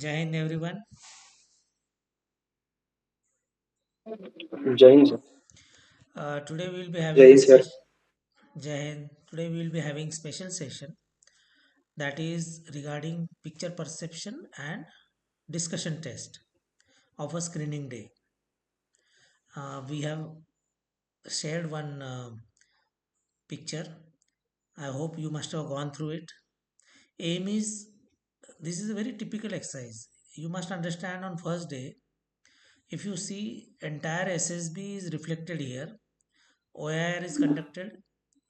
Jai Hind everyone. Jain sir. Today we will be having Jai sir. session. Jai Hind. Today we will be having special session that is regarding picture perception and discussion test of a screening day. We have shared one picture. I hope you must have gone through it. Aim is this is a very typical exercise. You must understand on first day. If you see entire SSB is reflected here, OIR is conducted,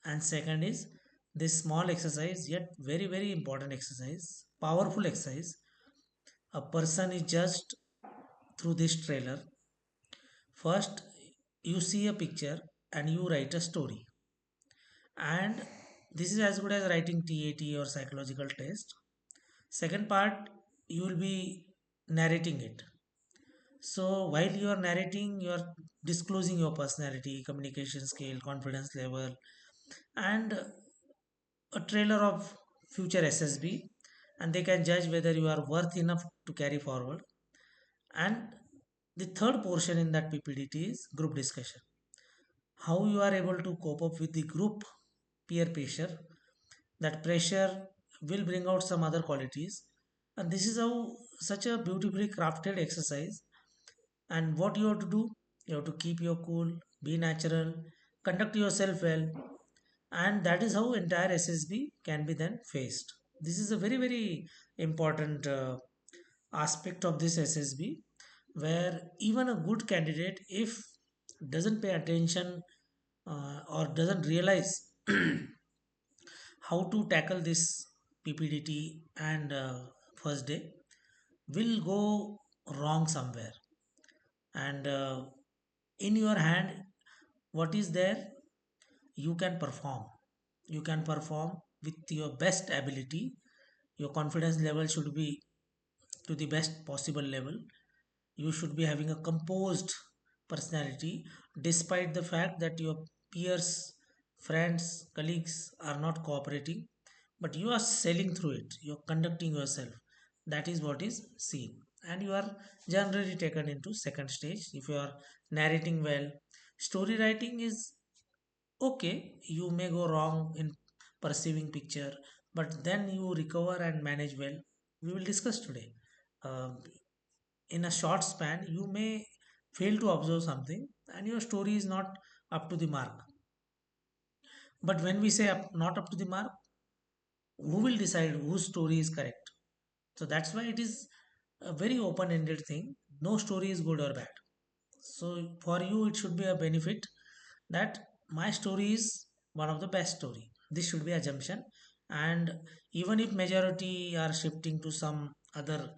and second is this small exercise, yet very important exercise, powerful exercise. A person is judged through this trailer. First, you see a picture and you write a story, and this is as good as writing TAT or psychological test. Second part, you will be narrating it. So while you are narrating, you are disclosing your personality, communication skill, confidence level, and a trailer of future SSB, and they can judge whether you are worth enough to carry forward. And the third portion in that PPDT is group discussion. How you are able to cope up with the group peer pressure. That pressure will bring out some other qualities. And this is how such a beautifully crafted exercise. And what you have to do, you have to keep your cool, be natural, conduct yourself well, and that is how entire SSB can be then faced. This is a very important aspect of this SSB, where even a good candidate, if doesn't pay attention or doesn't realize how to tackle this PPDT and first day, will go wrong somewhere. And in your hand, what is there, you can perform. You can perform with your best ability. Your confidence level should be to the best possible level. You should be having a composed personality despite the fact that your peers, friends, colleagues are not cooperating, but you are sailing through it. You're conducting yourself. That is what is seen. And you are generally taken into second stage if you are narrating well. Story writing is okay, you may go wrong in perceiving picture, but then you recover and manage well. We will discuss today. In a short span, you may fail to observe something, and your story is not up to the mark. But when we say not up to the mark, who will decide whose story is correct? So that's why it is a very open-ended thing. No story is good or bad. So for you, it should be a benefit that my story is one of the best story. This should be assumption, and even if majority are shifting to some other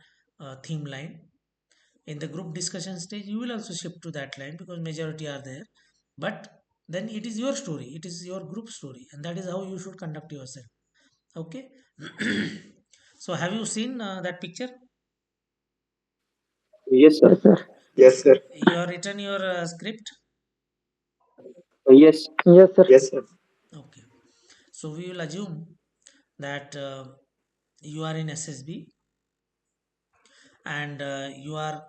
theme line in the group discussion stage, you will also shift to that line because majority are there. But then it is your story. It is your group story, and that is how you should conduct yourself. Okay. So have you seen that picture? Yes sir. Yes, sir. Yes sir. You have written your script. Yes. Yes, sir. Yes sir. Okay. So we will assume that you are in SSB and you are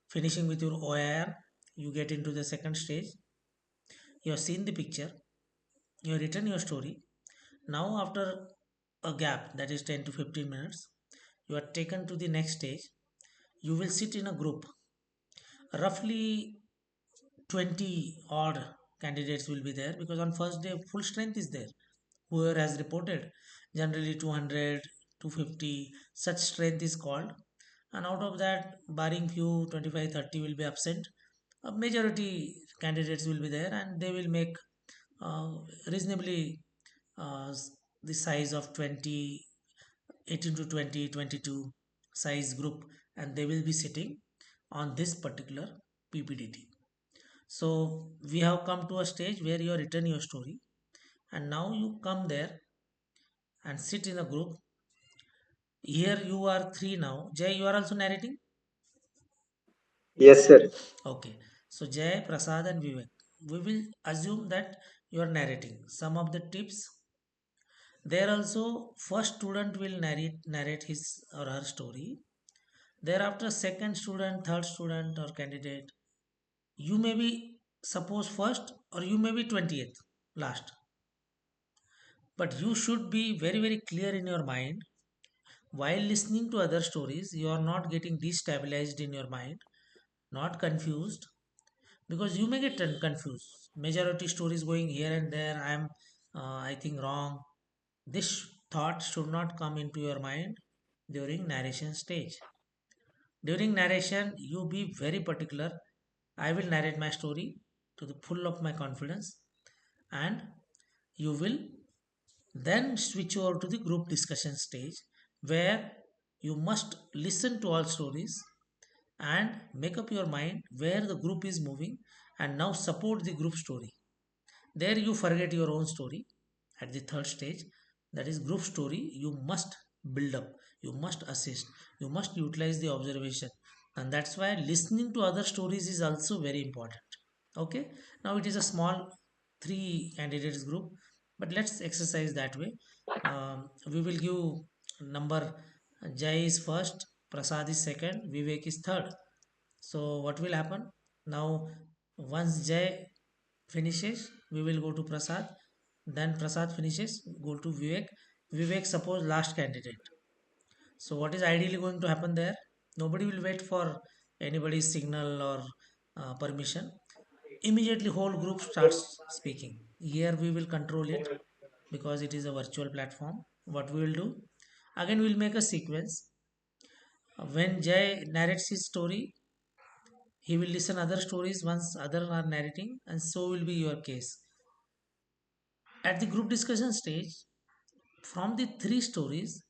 finishing with your OIR. You get into the second stage. You have seen the picture. You have written your story. Now, after a gap that is 10 to 15 minutes, you are taken to the next stage. You will sit in a group. Roughly 20 odd candidates will be there because on first day full strength is there. Whoever has reported, generally 200, 250, such strength is called. And out of that, barring few 25, 30 will be absent. A majority candidates will be there and they will make reasonably uh, the size of 20, 18 to 20, 22 size group, and they will be sitting on this particular PPDT. So we have come to a stage where you have written your story, and now you come there and sit in a group. Here you are three now. Jay, you are also narrating? Yes sir. Okay. So Jay, Prasad, and Vivek. We will assume that you are narrating. Some of the tips there also, first student will narrate his or her story. Thereafter, second student, third student, or candidate, you may be suppose first or you may be 20th last, but you should be very very clear in your mind. While listening to other stories, you are not getting destabilized in your mind, not confused, because you may get confused. Majority stories going here and there. I think wrong. This thought should not come into your mind during narration stage. During narration, you be very particular. I will narrate my story to the full of my confidence, and you will then switch over to the group discussion stage where you must listen to all stories and make up your mind where the group is moving and now support the group story. There you forget your own story at the third stage, that is group story. You must build up, you must assist, you must utilize the observation, and that's why listening to other stories is also very important. Okay, now it is a small three candidates group, but let's exercise that way. We will give number. Jai is first, Prasad is second, Vivek is third. So what will happen now? Once Jay finishes, we will go to Prasad. Then Prasad finishes, go to Vivek. Vivek, suppose last candidate. So what is ideally going to happen there? Nobody will wait for anybody's signal or permission. Immediately, whole group starts speaking. Here we will control it because it is a virtual platform. What we will do? Again, we will make a sequence. When Jay narrates his story, he will listen other stories once other are narrating, and so will be your case. At the group discussion stage, from the three stories,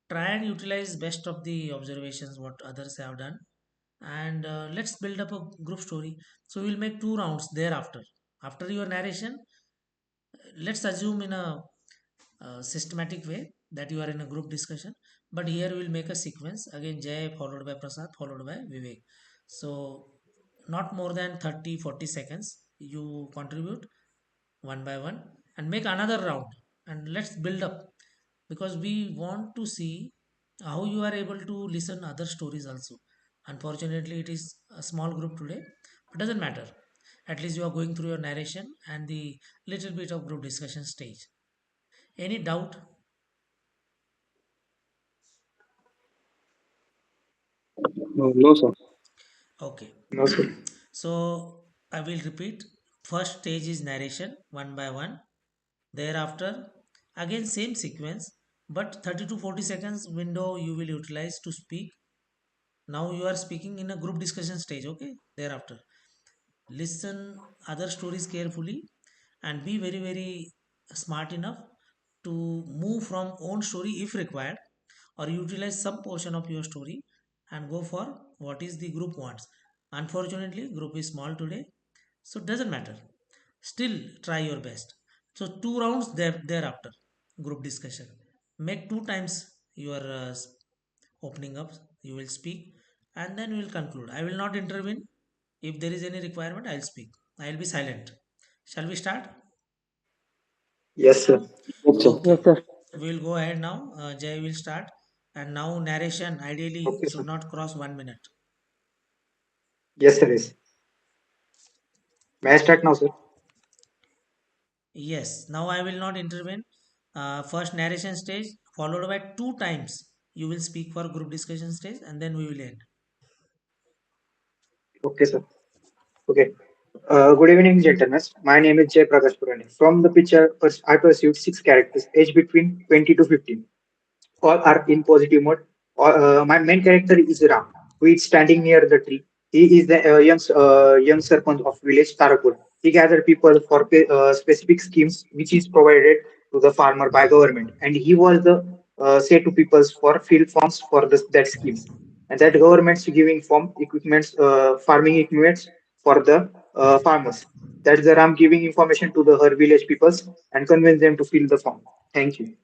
try and utilize best of the observations what others have done, and let's build up a group story. So we'll make two rounds thereafter. After your narration, let's assume in a systematic way that you are in a group discussion, but here we'll make a sequence again: Jay followed by Prasad followed by Vivek. So not more than 30-40 seconds you contribute one by one and make another round, and let's build up because we want to see how you are able to listen other stories also. Unfortunately, it is a small group today, but doesn't matter. At least you are going through your narration and the little bit of group discussion stage. Any doubt? No, no, sir. Okay. No, sir. So I will repeat. First stage is narration one by one. Thereafter, again same sequence, but 30 to 40 seconds window you will utilize to speak. Now you are speaking in a group discussion stage. Okay. Thereafter, listen other stories carefully and be very very smart enough to move from own story if required, or utilize some portion of your story and go for what is the group wants. Unfortunately, group is small today, so it doesn't matter. Still try your best. So two rounds thereafter group discussion. Make two times your opening up. You will speak and then we will conclude. I will not intervene. If there is any requirement, I'll speak. I'll be silent. Shall we start? Yes, sir. Yes, sir. Okay. Yes, sir. We'll go ahead now. Jay will start. And now narration ideally Okay, should sir. not cross 1 minute. Yes, sir. Yes. May I start now, sir? Yes. Now I will not intervene. First narration stage followed by two times. You will speak for group discussion stage and then we will end. Okay, sir. Okay. Good evening, gentlemen. My name is Jay Prakash Purani. From the picture, I pursued six characters, aged between 20 to 15. All are in positive mode. My main character is Ram, who is standing near the tree. He is the young serpent of village Tarapur. He gathered people for specific schemes which is provided to the farmer by government, and he was the say to people for field farms for that schemes, and that government's giving farm equipments, farming equipments for the farmers. That's the Ram giving information to the her village peoples and convince them to fill the farm. Thank you.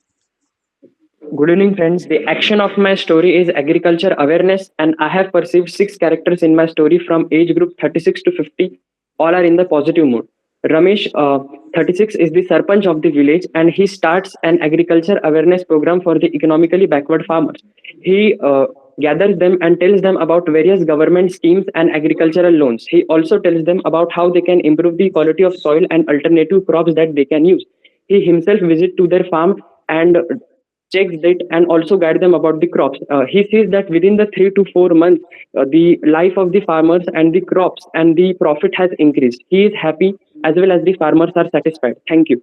Good evening, friends. The action of my story is agriculture awareness, and I have perceived six characters in my story from age group 36 to 50. All are in the positive mood. Ramesh, 36, is the sarpanch of the village, and he starts an agriculture awareness program for the economically backward farmers. He gathers them and tells them about various government schemes and agricultural loans. He also tells them about how they can improve the quality of soil and alternative crops that they can use. He himself visits to their farm and checks that and also guide them about the crops. He sees that within the 3 to 4 months, the life of the farmers and the crops and the profit has increased. He is happy as well as the farmers are satisfied. Thank you.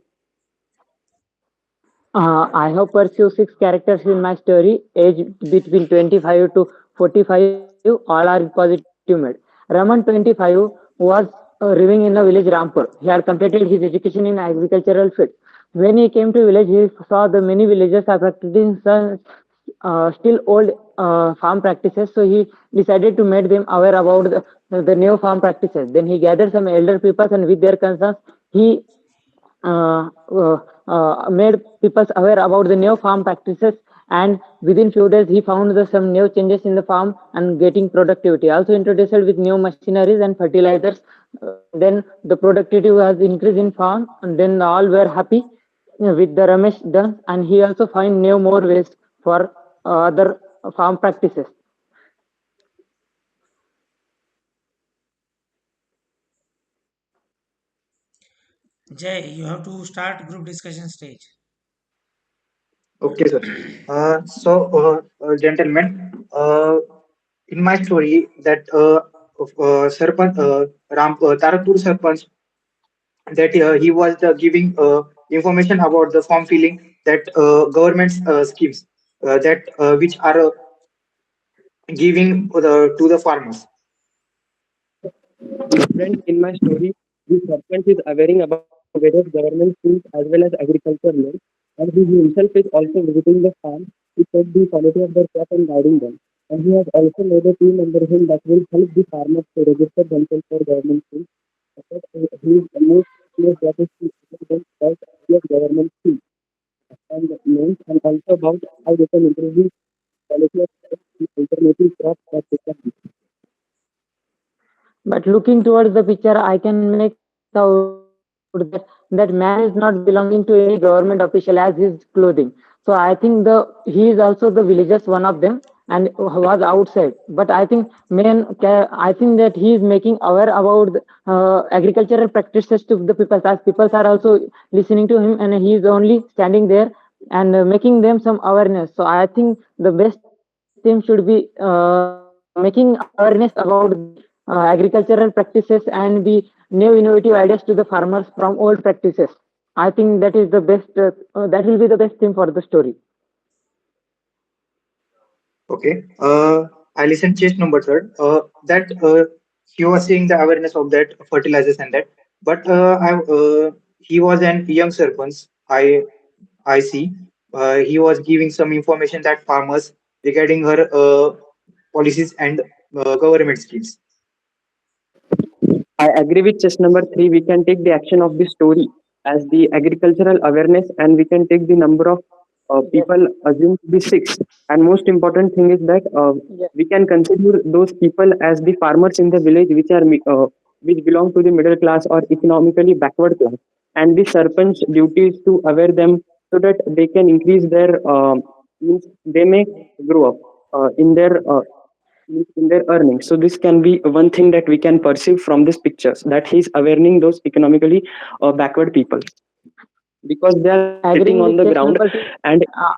I have pursued six characters in my story, aged between 25 to 45, all are in positive mood. Raman, 25, was living in the village Rampur. He had completed his education in agricultural field. When he came to village, he saw the many villagers are practicing some still old farm practices. So he decided to make them aware about the new farm practices. Then he gathered some elder people and with their concerns, he made people aware about the new farm practices, and within few days he found some new changes in the farm and getting productivity also introduced with new machineries and fertilizers. Then the productivity was increased in farm, and then all were happy with the Ramesh done, and he also find new more ways for other farm practices. Jay, you have to start group discussion stage. Okay, sir. Gentlemen, in my story, that Sarpanch, Tarakpur Sarpanch, that he was giving information about the form filling that government schemes that which are giving to the farmers. Friends, in my story, the serpent is awareing about the various government schemes as well as agriculture loans, and he himself is also visiting the farm to check the quality of their crop and guiding them. And he has also made a team under him that will help the farmers to register themselves for government schemes. But his most clear job is to educate them about various government schemes and loans, and also about how they can improve the quality of the alternative crops that they can use. But looking towards the picture, I can make out that man is not belonging to any government official as his clothing. So I think he is also the villagers, one of them, and was outside. But I think I think that he is making aware about agricultural practices to the people, as people are also listening to him, and he is only standing there and making them some awareness. So I think the best thing should be making awareness about the agricultural practices and the new innovative ideas to the farmers from old practices. I think that is the best. That will be the best thing for the story. Okay. I listened chase number third. That he was saying the awareness of that fertilizers and that, but he was an young serpent. I see. He was giving some information that farmers regarding her policies and government schemes. I agree with chess number three. We can take the action of the story as the agricultural awareness, and we can take the number of Yes. people assumed to be six. And most important thing is that we Yes. can consider those people as the farmers in the village, which belong to the middle class or economically backward class. And the serpent's duty is to aware them so that they can increase their means they may grow up in their earnings. So this can be one thing that we can perceive from these pictures, that he's awareing those economically backward people because they are sitting on the Agreeing with ground chess number two. and Uh,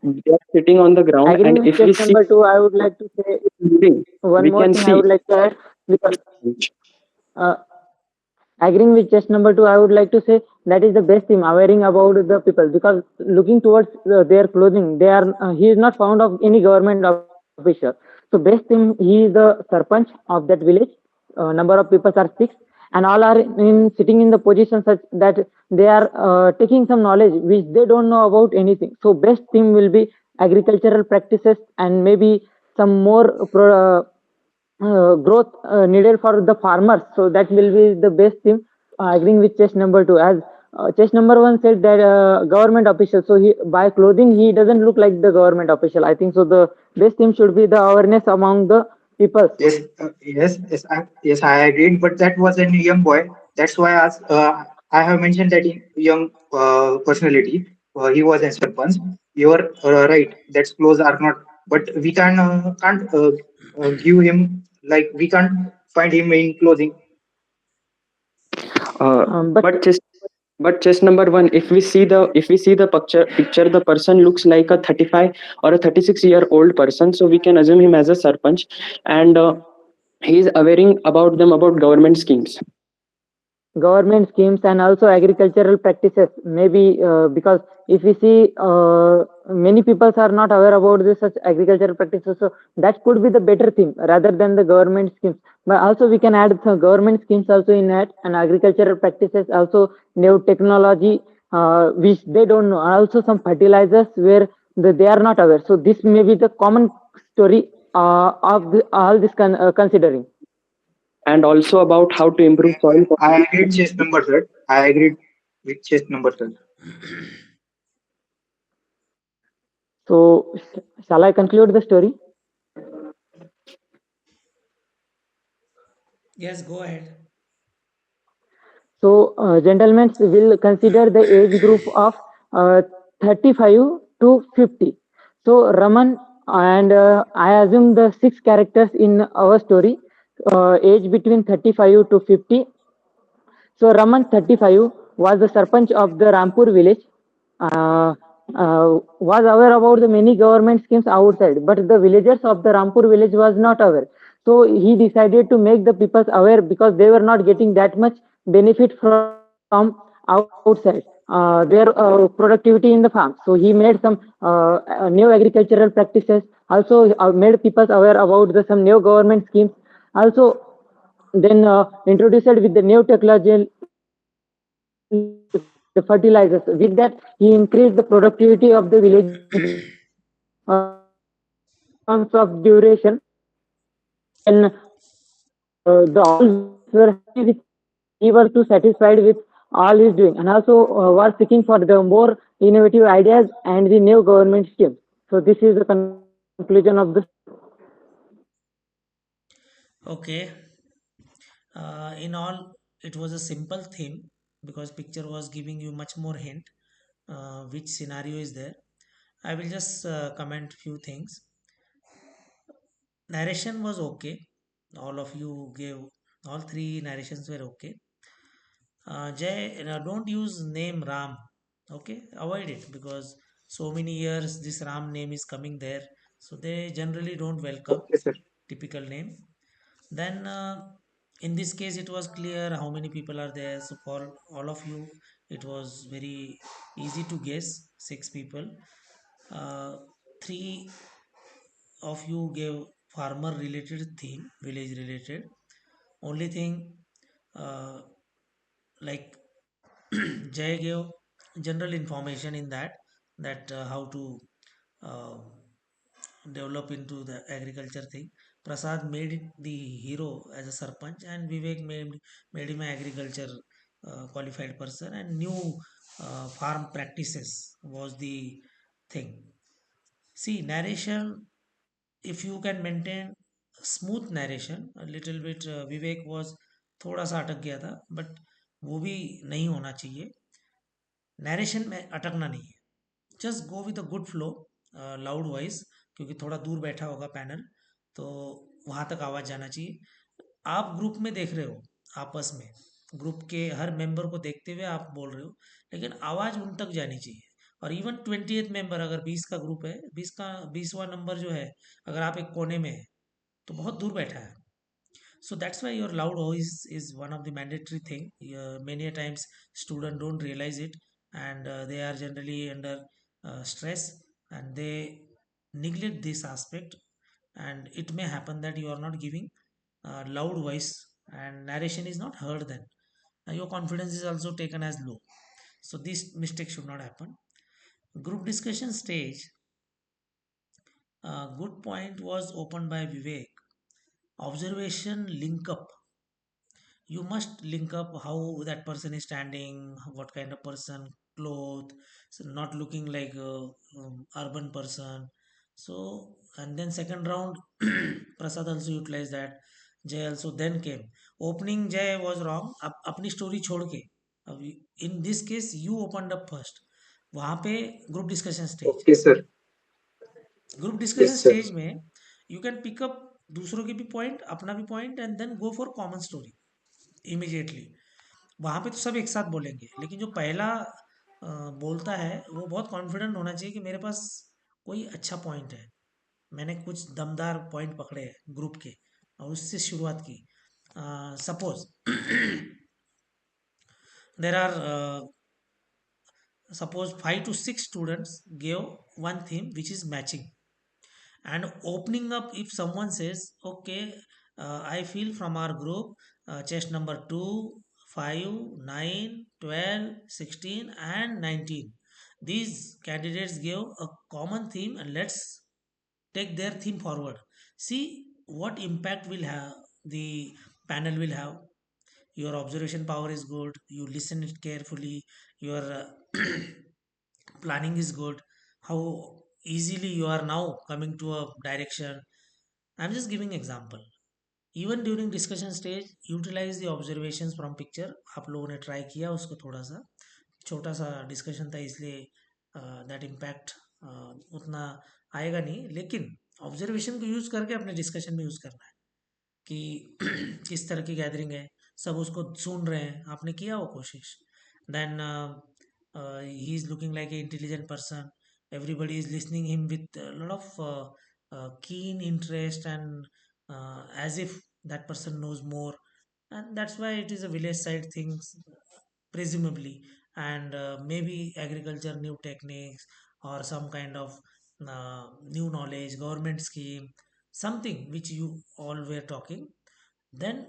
they are sitting on the ground, and Agreeing if with we chess see number two, I would like to say moving, one we more can thing. I see. would like to add because uh, agreeing with just number two, I would like to say that is the best thing awareing about the people, because looking towards their clothing, they are he is not found of any government official. So best thing, he is the sarpanch of that village. Number of people are six, and all are in sitting in the position such that they are taking some knowledge which they don't know about anything. So best thing will be agricultural practices and maybe some more growth needed for the farmers. So that will be the best thing. Agreeing with chess number two, as chess number one said that government official. So he by clothing he doesn't look like the government official. I think so. The best thing should be the awareness among the people. Yes, I agreed. But that was a young boy. That's why I have mentioned that in young personality, he was a serpent. You are right. That clothes are not. but we can't give him like we can't find him in clothing. But But chess number one, if we see the picture, the person looks like a 35 or a 36-year-old person, so we can assume him as a sarpanch, and he is awareing about them about government schemes. government schemes and also agricultural practices maybe because if we see many people are not aware about this such agricultural practices, so that could be the better thing rather than the government schemes. But also we can add some government schemes also in that, and agricultural practices also, new technology which they don't know, and also some fertilizers where they are not aware. So this may be the common story of all this considering. And also about how to improve Okay, soil I quality. agreed chess number third. I agreed with chess number third. So, shall I conclude the story? Yes, go ahead. So, gentlemen will consider the age group of uh, 35 to 50. So, Raman and I assume the six characters in our story, age between 35 to 50. So Raman 35 was the Sarpanch of the Rampur village, was aware about the many government schemes outside, but the villagers of the Rampur village was not aware. So he decided to make the people aware because they were not getting that much benefit from outside. Their productivity in the farm. So he made some new agricultural practices. Also made people aware about the some new government schemes. Also then introduced with the new technology, the fertilizers. With that, he increased the productivity of the villages in terms of duration. Then the all villagers were happy with him. He was too satisfied with all he's doing, and also was seeking for the more innovative ideas and the new government schemes. So this is the conclusion of the story. Okay. In all, it was a simple theme because picture was giving you much more hint which scenario is there. I will just comment few things. Narration was okay. All of you gave all three narrations were okay. Jay, don't use name Ram. Okay, avoid it because so many years this Ram name is coming there. So they generally don't welcome Okay, sir. typical name. Then in this case it was clear how many people are there. So for all of you, it was very easy to guess six people. Three of you gave farmer related theme, village related. Only thing uh, like Jay gave general information in that how to uh, develop into the agriculture thing. Prasad made it the hero as a sarpanch, and Vivek made him an agriculture qualified person, and new farm practices was the thing. See, narration, if you can maintain smooth narration, a little bit Vivek was थोड़ा सा अटक गया था but वो भी नहीं होना चाहिए. नरेशन में अटकना नहीं है. Just go with a good flow, loud voice, क्योंकि थोड़ा दूर बैठा होगा पैनल, तो वहां तक आवाज जाना चाहिए. आप ग्रुप में देख रहे हो, आपस में ग्रुप के हर मेंबर को देखते हुए आप बोल रहे हो, लेकिन आवाज उन तक जानी चाहिए. और इवन 20th मेंबर, अगर 20 का ग्रुप है, 20वां नंबर जो है, अगर आप एक कोने में है तो बहुत दूर बैठा है. So that's why your loud voice is one of the mandatory thing. Many a times students don't realize it, and they are generally under stress, and they neglect this aspect, and it may happen that you are not giving loud voice and narration is not heard then. Your confidence is also taken as low. So this mistake should not happen. Group discussion stage. Good point was opened by Vivek. Observation link up, you must link up how that person is standing, what kind of person, cloth, so not looking like a urban person. So, and then second round Prasad also utilized that. Jay also then came. Opening Jay was wrong. अपनी story छोड़ के, अब in this case you opened up first. वहां पे group discussion stage. Okay, sir. Group discussion Yes, sir. Stage में you can pick up दूसरों के भी पॉइंट, अपना भी point, and then go for common story immediately. वहाँ पे तो सब एक साथ बोलेंगे, लेकिन जो पहला बोलता है वो बहुत कॉन्फिडेंट होना चाहिए कि मेरे पास कोई अच्छा पॉइंट है, मैंने कुछ दमदार पॉइंट पकड़े हैं ग्रुप के, और उससे शुरुआत की। Suppose there are suppose 5 to 6 students gave one theme which is matching, and opening up, if someone says okay, I feel from our group, chest number 2, 5, 9, 12, 16, and 19, these candidates gave a common theme, and let's take their theme forward. See what impact will have the panel will have. Your observation power is good, you listen it carefully, your planning is good, how easily you are now coming to a direction. I'm just giving example. Even during discussion stage, utilize the observations from picture. आप लोगों ने try किया उसको, थोड़ा सा छोटा सा discussion था, इसलिए दैट इम्पैक्ट उतना आएगा नहीं, लेकिन ऑब्जर्वेशन को यूज करके अपने डिस्कशन में यूज करना है कि किस तरह की गैदरिंग है, सब उसको सुन रहे हैं, आपने किया वो कोशिश, then he is looking like a intelligent person, everybody is listening him with a lot of keen interest, and as if that person knows more, and that's why it is a village side things presumably, and maybe agriculture new techniques, or some kind of new knowledge, government scheme, something which you all were talking, then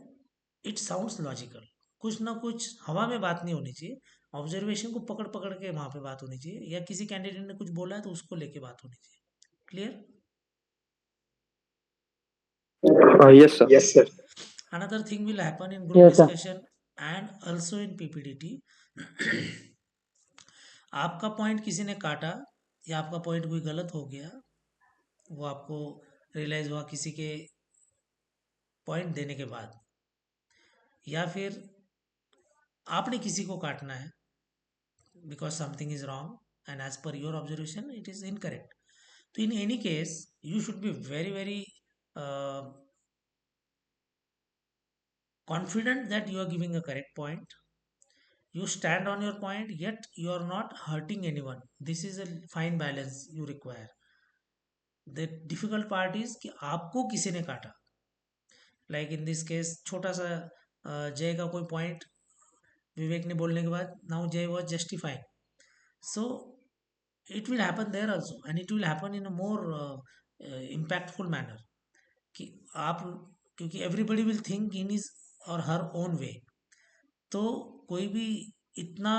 it sounds logical. कुछ ना कुछ हवा में बात नहीं होनी चाहिए, observation को पकड़ पकड़ के वहां पे बात होनी चाहिए, या किसी कैंडिडेट ने कुछ बोला है तो उसको लेके बात होनी चाहिए। Clear? Yes, sir. Yes, sir. Another thing will happen in group Yes, sir. Discussion and also in PPDT. आपका पॉइंट किसी ने काटा, या आपका पॉइंट कोई गलत हो गया, वो आपको रियलाइज हुआ किसी के पॉइंट देने के बाद, या फिर आपने किसी को काटना है because something is wrong, and as per your observation it is incorrect. So in any case you should be very very uh, confident that you are giving a correct point. You stand on your point, yet you are not hurting anyone. This is a fine balance you require. The difficult part is कि आपको किसी ने काटा, like in this case छोटा सा जय का कोई point विवेक ने बोलने के बाद now जय was justifying, so it will happen there also, and it will happen in a more impactful manner कि आप, क्योंकि everybody will think in is और हर ओन वे, तो कोई भी इतना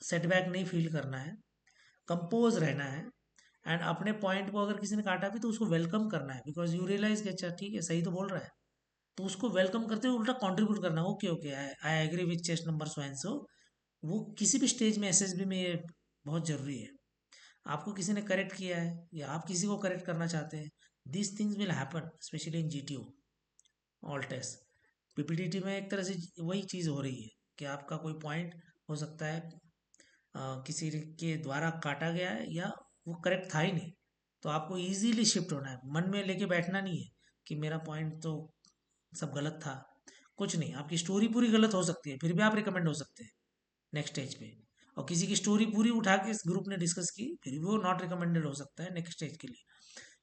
सेटबैक नहीं फील करना है, कंपोज रहना है, एंड अपने पॉइंट को अगर किसी ने काटा भी तो उसको वेलकम करना है, बिकॉज यू रियलाइज कि अच्छा ठीक है सही तो बोल रहा है, तो उसको वेलकम करते हुए उल्टा कंट्रीब्यूट करना, okay okay I agree with chest number so and so. वो किसी भी स्टेज में एसएसबी में ये बहुत जरूरी है। आपको किसी ने करेक्ट किया है या आप किसी को करेक्ट करना चाहते हैं, this things will happen specially in GTO all test. PPDT में एक तरह से वही चीज़ हो रही है कि आपका कोई पॉइंट हो सकता है किसी के द्वारा काटा गया है, या वो करेक्ट था ही नहीं, तो आपको इजीली शिफ्ट होना है, मन में लेके बैठना नहीं है कि मेरा पॉइंट तो सब गलत था। कुछ नहीं, आपकी स्टोरी पूरी गलत हो सकती है, फिर भी आप रिकमेंड हो सकते हैं नेक्स्ट स्टेज पे, और किसी की स्टोरी पूरी उठा के इस ग्रुप ने डिस्कस की, फिर भी वो नॉट रिकमेंडेड हो सकता है नेक्स्ट स्टेज के लिए।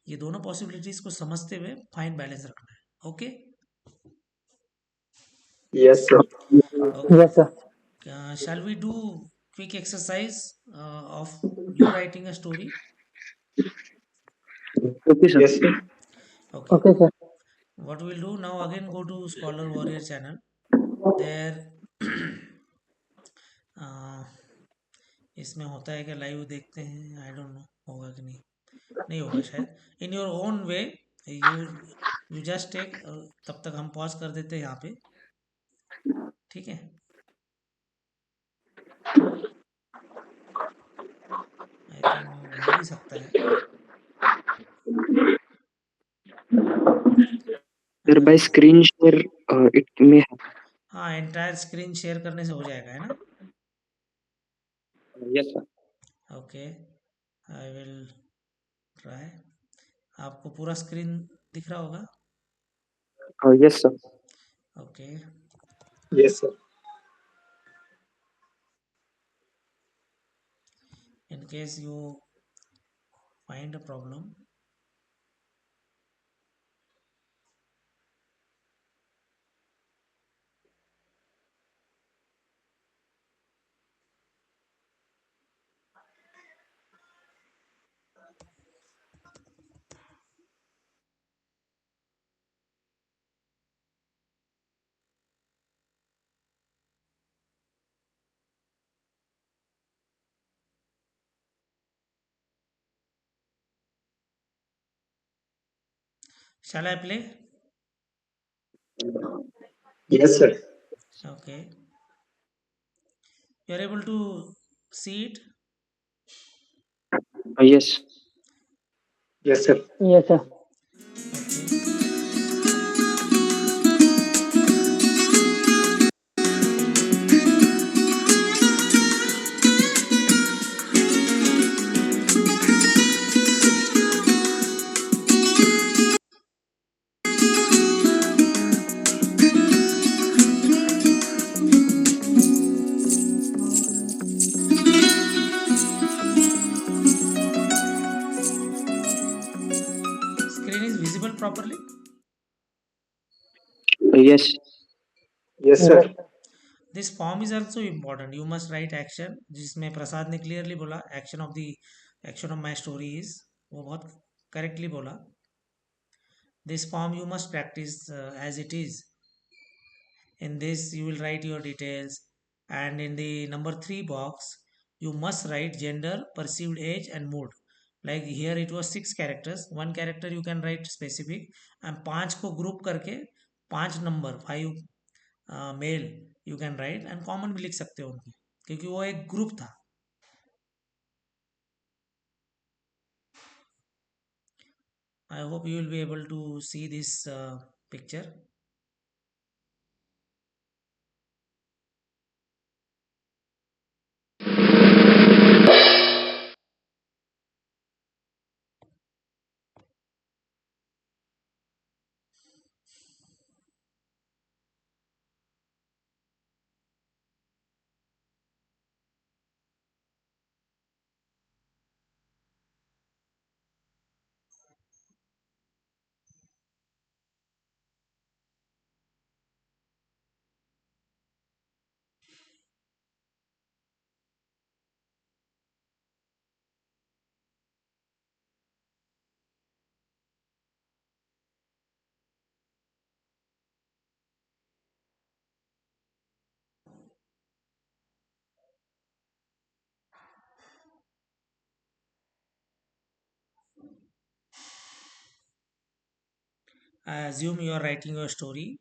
ये दोनों पॉसिबिलिटीज को समझते हुए फाइन बैलेंस रखना है। Okay Yes, sir. Okay, Yes, sir. shall we do quick exercise of you writing a story? Okay, sir. Yes, sir. Okay, Okay, sir. what we'll do now, again go to Scholar Warrior channel, there इसमें होता है कि live देखते हैं, I don't know होगा कि नहीं, नहीं होगा शायद। In your own way you you just take, तब तक हम पॉज कर देते हैं यहाँ पे, ठीक है? आई थिंक हो भी सकता है Sir, अगर, by screen share, it may happen. हाँ एंटायर स्क्रीन शेयर करने से हो जाएगा, है ना? Yes, sir. Okay, I will try. आपको पूरा स्क्रीन दिख रहा होगा? Yes, sir. Okay. Yes, sir. In case you find a problem, shall I play? Yes, sir. Okay. You are able to see it? Yes. Yes, sir. Yes, sir. Okay. Screen is visible properly? Yes. Yes, Yes. sir. This form is also important. You must write action, जिसमें प्रसाद ने clearly बोला action of my story is, वो बहुत correctly बोला. This form you must practice as it is. In this you will write your details, and in the number 3 box you must write gender, perceived age and mood. Like here it was 6 characters, one character you can write specific, and 5 को group करके 5 number 5 male you can write, and common भी लिख सकते हो उनके, क्योंकि वो एक ग्रुप था. I hope you will be able to see this picture. I assume you are writing your story.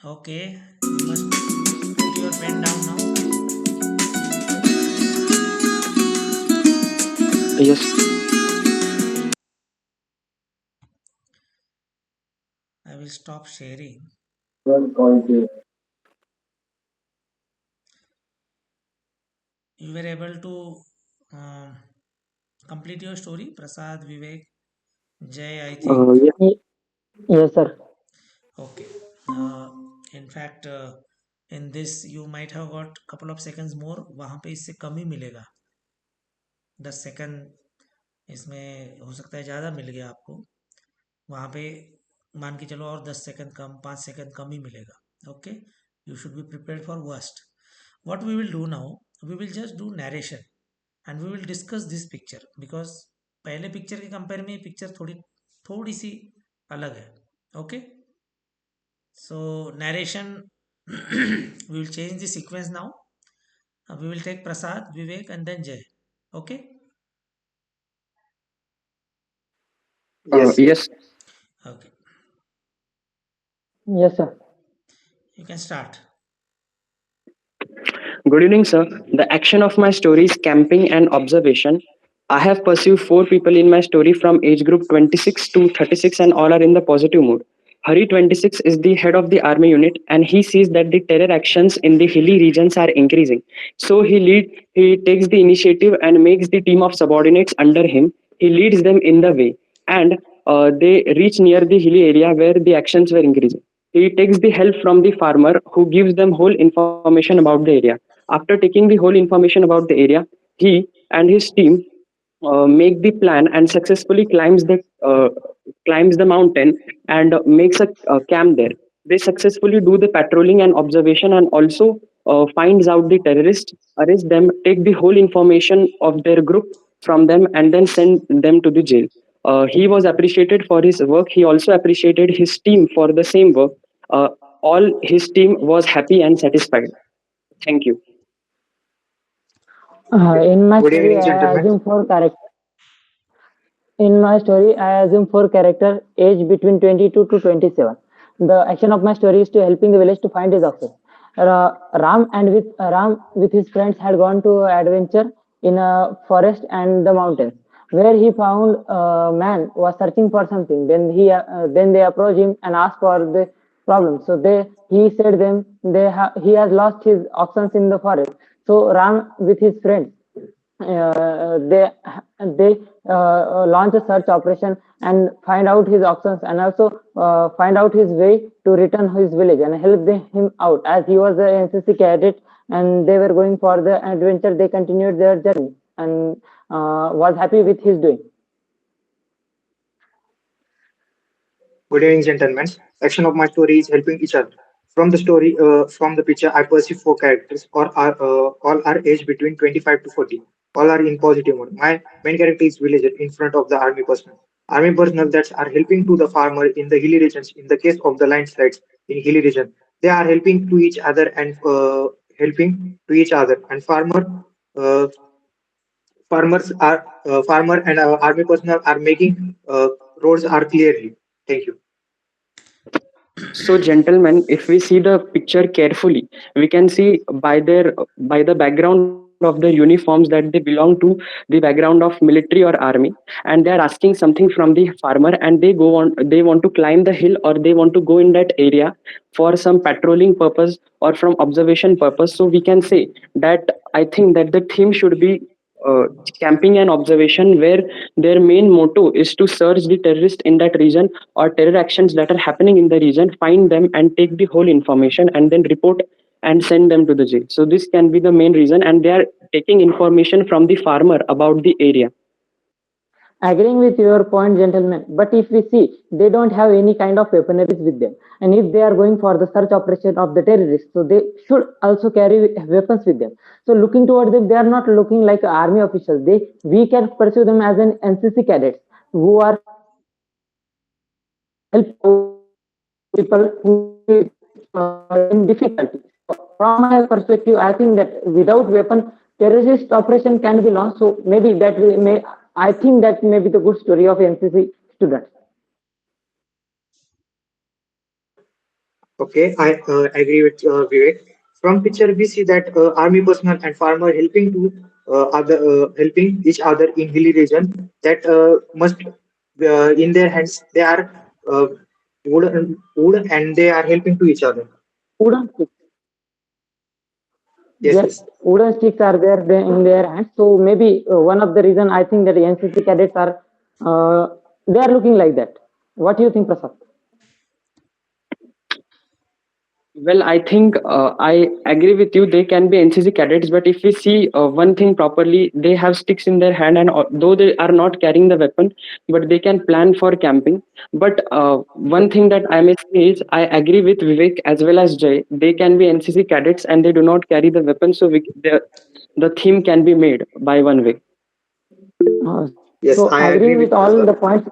Okay, you must put your pen down now. Yes. I will stop sharing. You were able to um, complete your story, Prasad, Vivek, Jay, I think. Yeah. Ye- Yes, sir. Okay. In fact, in this you might have got couple of seconds more. वहाँ पे इससे कम ही मिलेगा. 10 second इसमें हो सकता है ज़्यादा मिल गया आपको. वहाँ पे मान के चलो और 10 सेकंड कम, 5 सेकंड कम ही मिलेगा. Okay. You should be prepared for worst. What we will do now, we will just do narration and we will discuss this picture because पहले पिक्चर के कंपेयर में ये पिक्चर थोड़ी थोड़ी सी अलग है. Okay. So narration, we will change the sequence now. We will take Prasad, Vivek, and then Jay. Okay. Yes. Yes. Okay. Yes, sir. You can start. Good evening, sir. The action of my story is camping and observation. I have pursued four people in my story from age group 26 to 36, and all are in the positive mood. Hari 26 is the head of the army unit, and he sees that the terror actions in the hilly regions are increasing. So he takes the initiative and makes the team of subordinates under him. He leads them in the way, and they reach near the hilly area where the actions were increasing. He takes the help from the farmer who gives them whole information about the area. After taking the whole information about the area, he and his team make the plan and successfully climbs the mountain and makes a camp there. They successfully do the patrolling and observation and also finds out the terrorists, arrest them, take the whole information of their group from them, and then send them to the jail. He was appreciated for his work. He also appreciated his team for the same work. Uh, all his team was happy and satisfied. Thank you. Okay. In my Good story, evening, I gentlemen. assume four characters. In my story, I assume four characters, age between 22 to 27. The action of my story is to helping the village to find his oxen. Ram with his friends had gone to adventure in a forest and the mountains, where he found a man was searching for something. Then they approached him and asked for the problem. So he said them he has lost his oxen in the forest. So Ram with his friends they launch a search operation and find out his options and also find out his way to return his village and help him out as he was a NCC cadet and they were going for the adventure. They continued their journey and was happy with his doing. Good evening, gentlemen. Action of my story is helping each other. From the picture, I perceive four characters, all are aged between 25 to 40. All are in positive mode. My main character is villager in front of the army personnel. Army personnel that are helping to the farmer in the hilly regions. In the case of the landslides in hilly region, they are helping to each other and helping to each other. And uh, farmer and army personnel are making roads are clearly. Thank you. So, gentlemen, if we see the picture carefully, we can see by the background of the uniforms that they belong to the background of military or army, and they are asking something from the farmer, and they want to climb the hill or they want to go in that area for some patrolling purpose or from observation purpose. So we can say that I think that the theme should be camping and observation, where their main motto is to search the terrorist in that region or terror actions that are happening in the region, find them and take the whole information and then report and send them to the jail. So this can be the main reason, and they are taking information from the farmer about the area. Agreeing with your point, gentlemen, but if we see, they don't have any kind of weaponry with them. And if they are going for the search operation of the terrorists, so they should also carry weapons with them. So looking toward them, they are not looking like army officials. We can pursue them as an NCC cadets who are help people who in difficulty. From my perspective, I think that without weapon, terrorist operation can be launched. So maybe that we may. I think that may be the good story of NCC students. Okay, I agree with Vivek. From picture, we see that army personnel and farmer helping each other in hilly region. That must in their hands they are uh, wood and they are helping to each other. Wooden sticks, Yes, yes, yes. wooden sticks are there in their hands. So maybe one of the reason I think that the NCC cadets are they are looking like that. What do you think, Prasad? Well, I think I agree with you. They can be NCC cadets, but if we see one thing properly, they have sticks in their hand, and though they are not carrying the weapon, but they can plan for camping. But one thing that I may say is, I agree with Vivek as well as Jay. They can be NCC cadets, and they do not carry the weapon, so the theme can be made by one way. Yes, So I agree agreeing with with all Prasad. the points,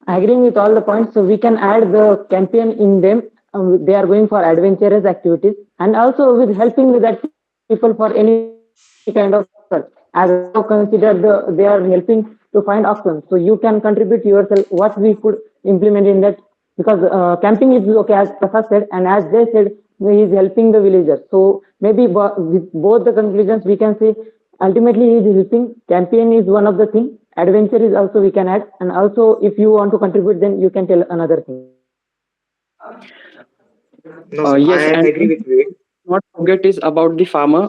agreeing with all the points, so we can add the campaign in them. They are going for adventurous activities, and also with helping with that people for any kind of search. As I have considered they are helping to find options. So you can contribute yourself what we could implement in that, because camping is okay as Prasad said, and as they said, he is helping the villagers. So maybe with both the conclusions we can say ultimately he is helping. Campaign is one of the thing. Adventure is also we can add, and also if you want to contribute, then you can tell another thing. No, sir, Yes, I and agree one with thing Vivek. not forget is about the farmer.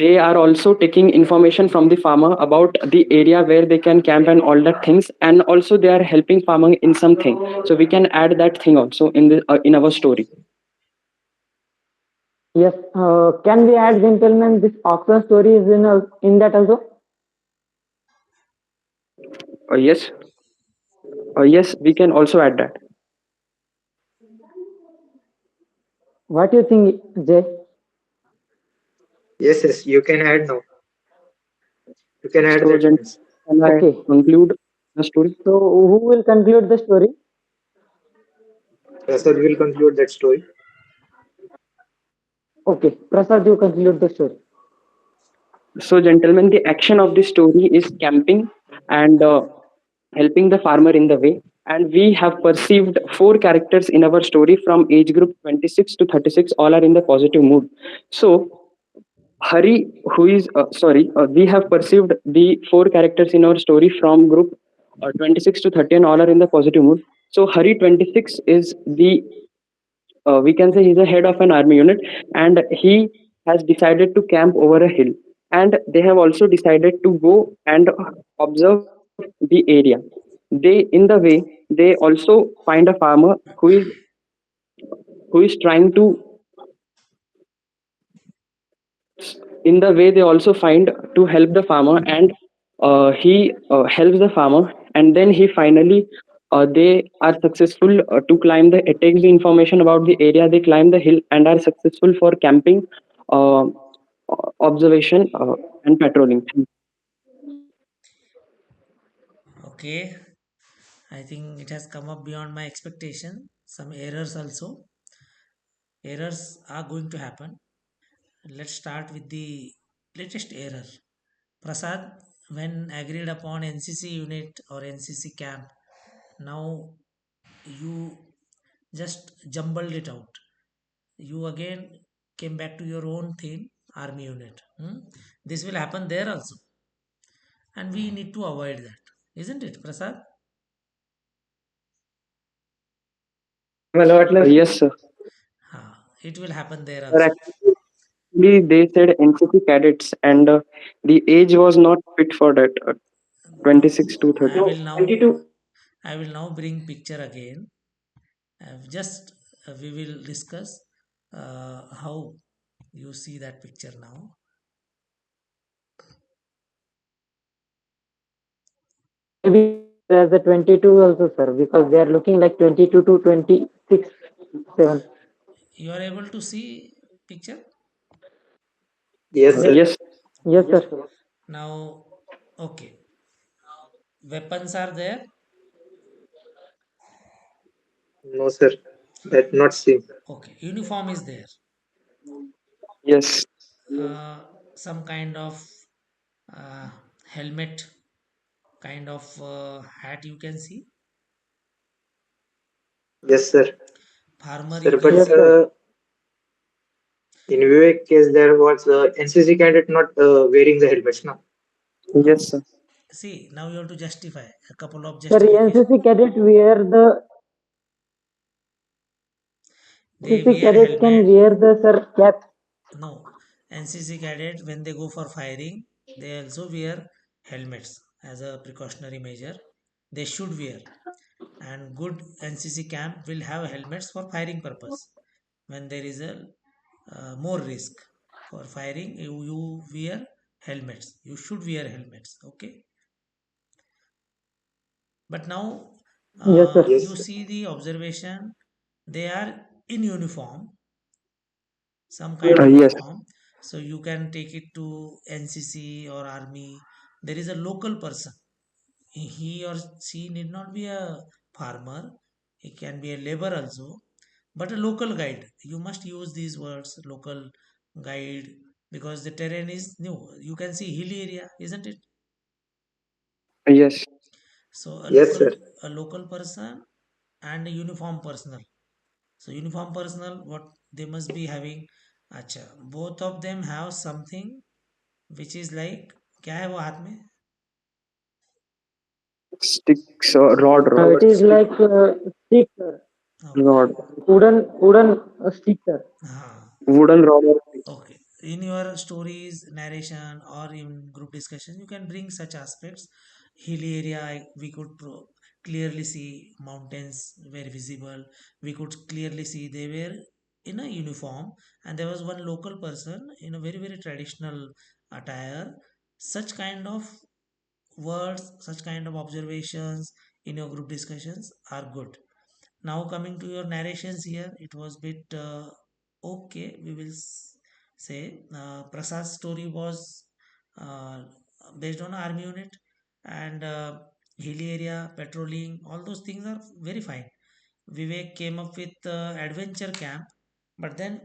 They are also taking information from the farmer about the area where they can camp and all that things, and also they are helping farmer in something. So we can add that thing also in our story. Yes, can we add, gentlemen, this auction story is in that also? Yes, yes, we can also add that. What do you think, Jay? Yes, yes, you can add now. You can add So, that gentlemen, points. can I Okay, conclude the story? so who will conclude the story? Prasad will conclude that story. Okay, Prasad, you conclude the story. So, gentlemen, the action of the story is camping and helping the farmer in the way. And we have perceived four characters in our story from age group 26 to 36, all are in the positive mood. So, Hari, who is we have perceived the four characters in our story from group 26 to 30, and all are in the positive mood. So, Hari 26 is the we can say he's the head of an army unit, and he has decided to camp over a hill, and they have also decided to go and observe the area. They in the way they also find a farmer who is trying to, in the way they also find to help the farmer, and he helps the farmer, and then he finally they are successful to climb the it takes the information about the area, they climb the hill and are successful for camping, uh, observation, and patrolling. Okay, I think it has come up beyond my expectation. Some errors also. Errors are going to happen. Let's start with the latest error. Prasad, when agreed upon NCC unit or NCC camp, now you just jumbled it out. You again came back to your own theme, army unit. This will happen there also, and we need to avoid that, isn't it, Prasad? Yes, sir. It will happen there Sir, also. actually they said NCC cadets, and the age was not fit for that, No, 26 to 30. I will now. I will now bring picture again. Just we will discuss how you see that picture now. Maybe there's a 22 also, sir, because they are looking like 22 to 26, 7. You are able to see picture Yes, sir. Yes. Yes, sir. now. Okay, weapons are there. No, sir. That not same. Okay, uniform is there. Yes. uh, some kind of uh, helmet, kind of hat you can see. Yes, sir. Farmer you Sir, can but Yes, see. sir. in Vivek case, there was NCC candidate not wearing the helmets. No. Yes, No, sir. see, now you have to justify a couple of Sir, justification. NCC cadet wear the They NCC wear cadet can helmet. wear the sir cap. No, NCC cadet when they go for firing, they also wear helmets as a precautionary measure. They should wear, and good NCC camp will have helmets for firing purpose. When there is a more risk for firing, you wear helmets. You should wear helmets. Okay, but now Yes, sir. you Yes, sir. see the observation. They are in uniform, some kind of Yes. uniform, so you can take it to NCC or army. There is a local person. He or she need not be a farmer. He can be a labor also, but a local guide. You must use these words, local guide, because the terrain is new. You can see hilly area, isn't it? Yes. So Yes, sir. a local person and a uniform personnel. So uniform personnel, what they must be having? अच्छा, both of them have something which is like, क्या है वो हाथ में? Sticks or rod, It is stick, like stick, sir. Okay. rod, Wooden stick, sir. हाँ. wooden rod or stick. Okay. In your stories, narration, or in group discussion, you can bring such aspects. Hilly area, we could clearly see mountains were visible. We could clearly see they were in a uniform, and there was one local person in a very, very traditional attire. Such kind of words, such kind of observations in your group discussions are good. Now coming to your narrations here, it was bit okay. We will say Prasad's story was uh, based on army unit and hilly area, patrolling. All those things are very fine. Vivek came up with adventure camp, but then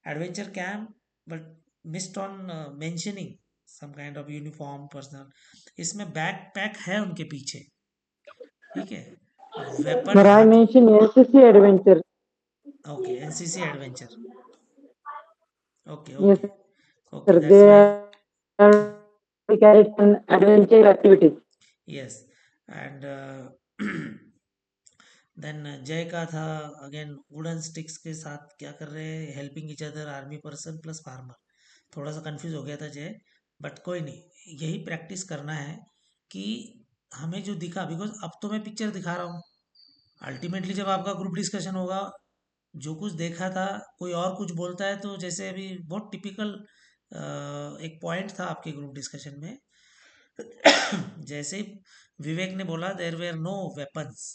adventure camp, but missed on mentioning some kind of uniform personal. इसमें backpack है उनके पीछे, ठीक है, weapon Sir, I हाथ. mentioned NCC adventure. Okay, NCC adventure. Okay Yes, okay. Okay, sir. That's They very. are carried an adventure activities. Yes. And then Jai का था again wooden sticks के साथ क्या कर रहे हैं, helping each other, army person plus farmer. थोड़ा सा कंफ्यूज हो गया था जय, बट कोई नहीं, यही प्रैक्टिस करना है कि हमें जो दिखा, बिकॉज अब तो मैं पिक्चर दिखा रहा हूँ. अल्टीमेटली जब आपका ग्रुप डिस्कशन होगा, जो कुछ देखा था कोई और कुछ बोलता है, तो जैसे अभी बहुत टिपिकल एक पॉइंट था आपके ग्रुप डिस्कशन में. जैसे विवेक ने बोला देर वेर नो वेपन्स,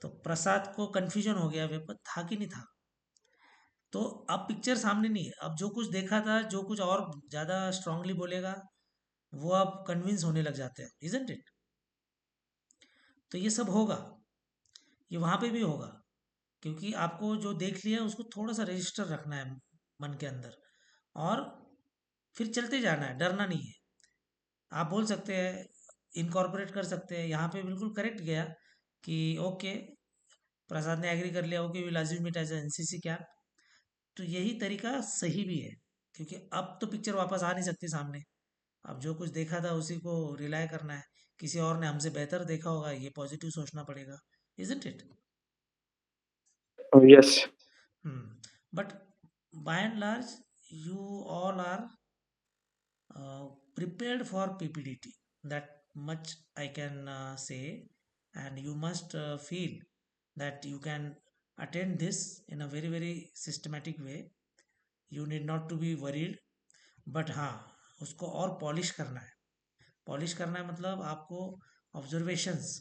तो प्रसाद को कंफ्यूजन हो गया, वेपन था कि नहीं था. तो अब पिक्चर सामने नहीं है, अब जो कुछ देखा था, जो कुछ और ज्यादा स्ट्रांगली बोलेगा, वो अब कन्विंस होने लग जाते हैं, इजंट इट? तो ये सब होगा, ये वहां पे भी होगा, क्योंकि आपको जो देख लिया उसको थोड़ा सा रजिस्टर रखना है मन के अंदर, और फिर चलते जाना है, डरना नहीं है. आप बोल सकते हैं, इनकॉर्पोरेट कर सकते हैं, यहाँ पे बिल्कुल करेक्ट गया कि ओके, प्रसाद ने एग्री कर लिया, okay will assume it as NCC camp. तो यही तरीका सही भी है, क्योंकि अब तो पिक्चर वापस आ नहीं सकती सामने. अब जो कुछ देखा था उसी को रिलाय करना है. किसी और ने हमसे बेहतर देखा होगा, ये पॉजिटिव सोचना पड़ेगा, isn't it? Oh, yes. But by and large you all are prepared for PPDT. That much I can say, and you must feel that you can attend this in a very very systematic way. You need not to be worried, but हाँ, उसको और polish करना है. Polish करना है मतलब आपको observations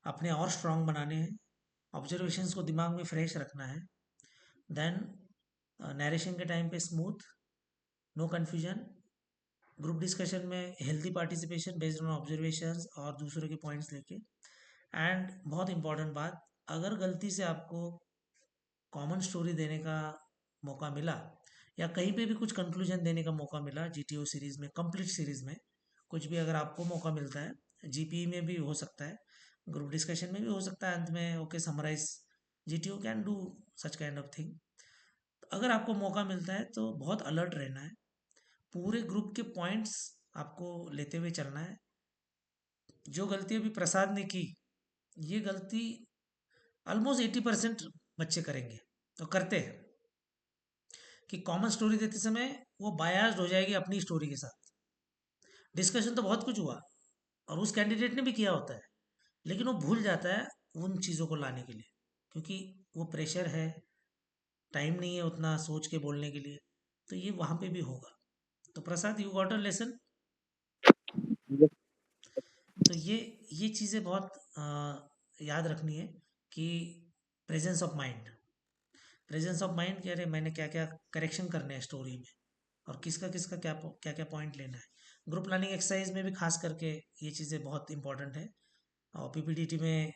अपने और स्ट्रांग बनाने हैं, ऑब्जर्वेशंस को दिमाग में फ्रेश रखना है. देन नरेशन के टाइम पे smooth, no confusion, group discussion में healthy participation based on observations और दूसरों के पॉइंट्स लेके. एंड बहुत इंपॉर्टेंट बात, अगर गलती से आपको कॉमन स्टोरी देने का मौका मिला या कहीं पे भी कुछ कंक्लूजन देने का मौका मिला जीटीओ सीरीज में, कंप्लीट सीरीज में कुछ भी अगर आपको मौका मिलता है, जीपी में भी हो सकता है, ग्रुप डिस्कशन में भी हो सकता है, अंत में okay summarise, GTO can do such kind of thing. अगर आपको मौका मिलता है तो बहुत अलर्ट रहना है, पूरे ग्रुप के पॉइंट्स आपको लेते हुए चलना है। जो गलती अभी प्रसाद ने की, ये गलती ऑलमोस्ट 80% बच्चे करेंगे तो करते हैं कि कॉमन स्टोरी देते समय वो बायास्ड हो जाएगी अपनी स्टोरी के साथ। डिस्कशन तो बहुत कुछ हुआ और उस कैंडिडेट ने भी किया होता है, लेकिन वो भूल जाता है उन चीज़ों को लाने के लिए, क्योंकि वो प्रेशर है, टाइम नहीं है उतना सोच के बोलने के लिए, तो ये वहाँ पे भी होगा। तो प्रसाद, यू गॉट अ लेसन। तो ये चीज़ें बहुत याद रखनी है कि presence of mind, presence of mind कि अरे मैंने क्या क्या करेक्शन करने हैं स्टोरी में और किसका किसका क्या क्या पॉइंट लेना है। ग्रुप प्लानिंग एक्सरसाइज में भी खास करके ये चीज़ें बहुत इंपॉर्टेंट है। और पीपीडीटी में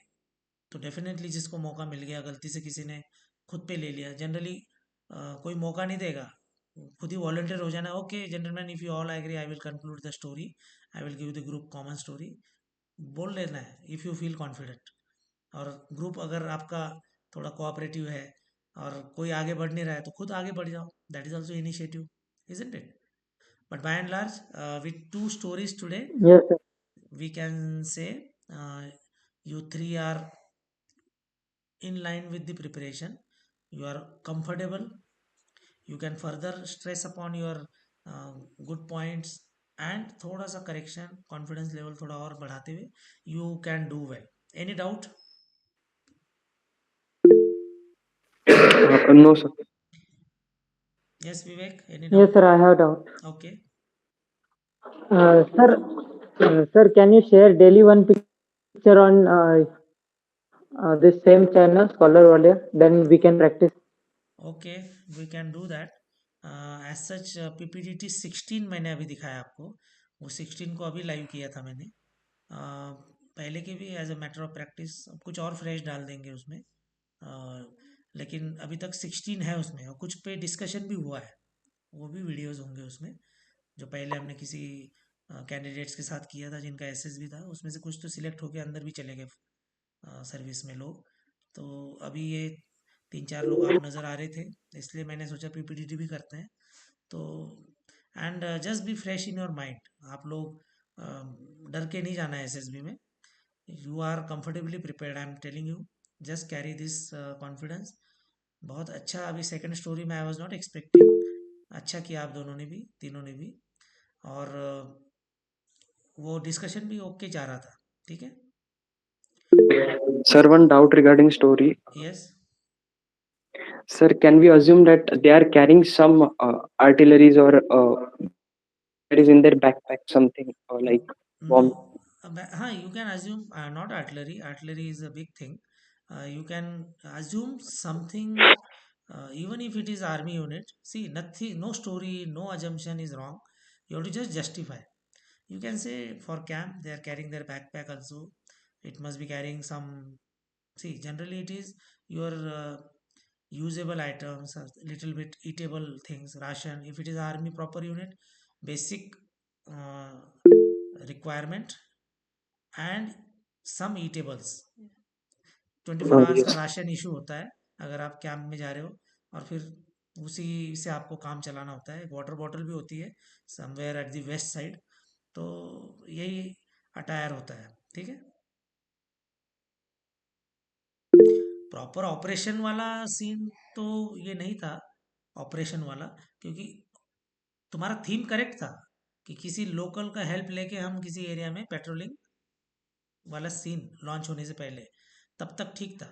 तो डेफिनेटली जिसको मौका मिल गया, गलती से किसी ने खुद पे ले लिया, जनरली कोई मौका नहीं देगा, खुद ही वॉलंटियर हो जाना, okay gentleman if you all agree I will conclude the story, I will give the group common story, बोल लेना है इफ़ यू फील कॉन्फिडेंट। और ग्रुप अगर आपका थोड़ा कोऑपरेटिव है और कोई आगे बढ़ नहीं रहा है तो खुद आगे बढ़ जाओ, that is also initiative, isn't it? But by and large with to stories today Yes, sir. we can say you three are in line with the preparation, you are comfortable, you can further stress upon your uh, good points and थोड़ा सा correction, confidence level थोड़ा और बढ़ाते हुए you can do well. Any doubt? No, sir. Yes Vivek, any Yes, doubt? sir. I have doubt. Okay, Sir, sir, can you share daily one picture on this same channel, Scholar Warrior? Then we can practice. Okay, we can do that. As such PPDT 16 मैंने अभी दिखाया आपको, वो 16 को अभी live किया था मैंने। पहले के भी as a matter of practice कुछ और फ्रेश डाल देंगे उसमें। लेकिन अभी तक 16 है उसमें, और कुछ पे डिस्कशन भी हुआ है, वो भी वीडियोस होंगे उसमें, जो पहले हमने किसी कैंडिडेट्स के साथ किया था जिनका एसएसबी था, उसमें से कुछ तो सिलेक्ट होके अंदर भी चले गए सर्विस में लोग। तो अभी ये 3-4 लोग आप नज़र आ रहे थे, इसलिए मैंने सोचा पीपीडीटी भी करते हैं। तो and just be fresh in your mind, आप लोग डर के नहीं जाना है एसएसबी में, you are comfortably prepared, I am telling you, just carry this confidence. बहुत अच्छा, अभी सेकंड स्टोरी में आई वाज नॉट एक्सपेक्टिंग, अच्छा किया आप दोनों ने भी, तीनों ने भी। और वो डिस्कशन भी ओके जा रहा था, ठीक है। Sir, one doubt regarding story. Yes, Sir, can we assume that they are carrying some artilleries or that is in their backpack, something like no, bomb? हाँ you can assume, not artillery, artillery is a big thing, you can assume something, even if it is army unit. See, nothing, no story, no assumption is wrong, you have to just justify. You can say for camp they are carrying their backpack also, it must be carrying some, see generally it is your usable items, a little bit eatable things, ration. If it is army proper unit, basic uh, requirement and some eatables, 24 hours का Yes. Ration issue होता है अगर आप camp में जा रहे हो, और फिर उसी से आपको काम चलाना होता है। एक वाटर बॉटल भी होती है somewhere at the west side, तो यही अटायर होता है, ठीक है। प्रॉपर ऑपरेशन वाला सीन तो ये नहीं था, ऑपरेशन वाला, क्योंकि तुम्हारा थीम करेक्ट था कि किसी लोकल का हेल्प लेके हम किसी एरिया में पेट्रोलिंग वाला सीन लॉन्च होने से पहले, तब तक ठीक था।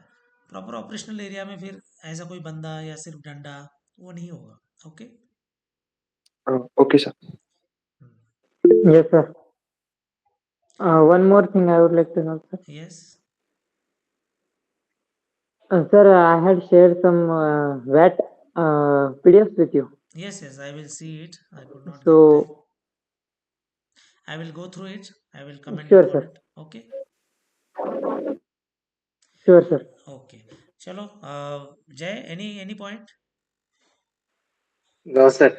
प्रॉपर ऑपरेशनल एरिया में फिर ऐसा कोई बंदा या सिर्फ डंडा वो नहीं होगा, okay. Okay, sir. Yes, sir. One more thing I would like to know, sir. Yes, Sir, I had shared some VAT PDFs with you. Yes, yes, I will see it, I could not get time, So, I will go through it, I will comment sure, upon sir. It, okay. Sure, sir. Okay. Chalo. Jay, any point? No, sir.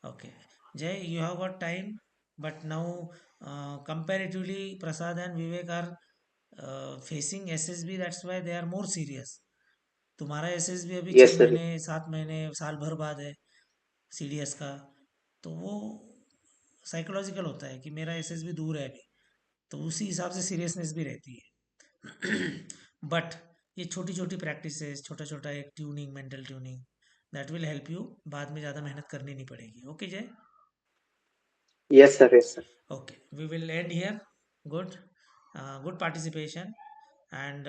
Okay. Jay, you have got time, but now comparatively, Prasad and Vivek are facing SSB. That's why they are more serious. तुम्हारा SSB अभी छः Yes, sir. महीने 7 महीने साल भर बाद है CDS का, तो वो साइकोलॉजिकल होता है कि मेरा एसएसबी दूर है अभी, तो उसी हिसाब से सीरियसनेस भी रहती है। बट ये छोटी छोटी प्रैक्टिस छोटा छोटा एक tuning, mental tuning, that will help you, बाद में ज़्यादा मेहनत करनी नहीं पड़ेगी। ओके जय। Yes, sir. Yes, sir. Okay, we will end here. Good, good participation, and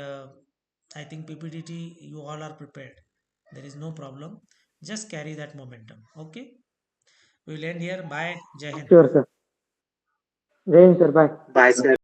I think PPDT you all are prepared. There is no problem. Just carry that momentum. Okay, we will end here. Bye. Jai Hind. Sure, sir. Jai Hind, sir. Bye. Bye, sir.